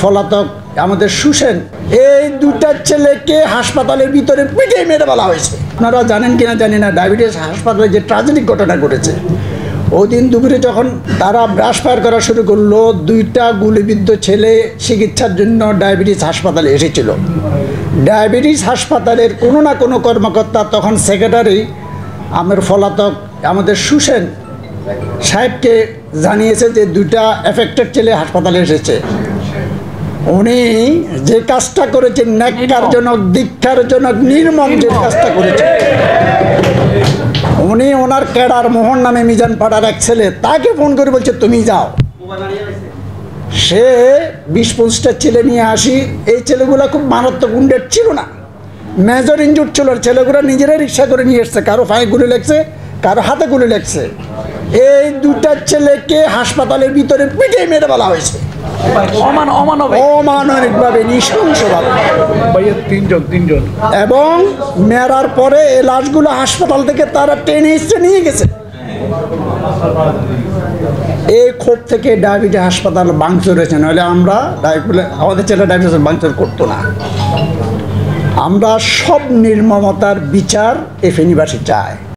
পলাতক আমাদের সুসেন, এই দুটা ছেলেকে হাসপাতালের ভিতরে পিটে মেরে বলা হয়েছে। আপনারা জানেন কিনা জানি না, ডায়াবেটিস হাসপাতালে যে ট্র্যাজেডিক ঘটনা ঘটেছে, ওই দিন দুপুরে যখন তারা ব্রাশ ফায়ার করা শুরু করলো, দুইটা গুলিবিদ্ধ ছেলে চিকিৎসার জন্য ডায়াবেটিস হাসপাতালে এসেছিল। ডায়াবেটিস হাসপাতালের কোনো না কোনো কর্মকর্তা তখন সেক্রেটারি আমার পলাতক আমাদের সুসেন সাহেবকে জানিয়েছে যে দুইটা এফেক্টেড ছেলে হাসপাতালে এসেছে। উনি যে কাজটা করেছেন, ন্যাক্কারজনক, ধিক্কারজনক, নির্মম যে কাজটা করেছেন, উনি ওনার ক্যাডার মোহন নামে মিজান পাড়ার এক ছেলে, তাকে ফোন করে বলছে তুমি যাও। সে 20-25টা ছেলে নিয়ে আসি। এই ছেলেগুলো খুব মারাত্মক উন্ডেড ছিল না, মেজর ইনজুর ছিল। ছেলেগুলো নিজেরাই রিক্সা করে নিয়ে এসছে, কারো পায়ে গুলি লেগছে, কারো হাতে গুলি লেগছে। এই দুটা ছেলেকে হাসপাতালের ভিতরে পিটে মেরে বলা হয়েছে অমানবিকভাবে, নৃশংসভাবে। তিনজন এবং মেরার পরে এই লাশগুলো হাসপাতাল থেকে তারা টেনে এসে নিয়ে গেছে। এই ক্ষোভ থেকে ডায়াবেটিস হাসপাতাল ভাঙচুর হয়েছে, নাহলে আমরা আমাদের ছেলে ডায়াবেটিস ভাঙচুর করতো না। আমরা সব নির্মমতার বিচার এই ফেনীবাসী চাই।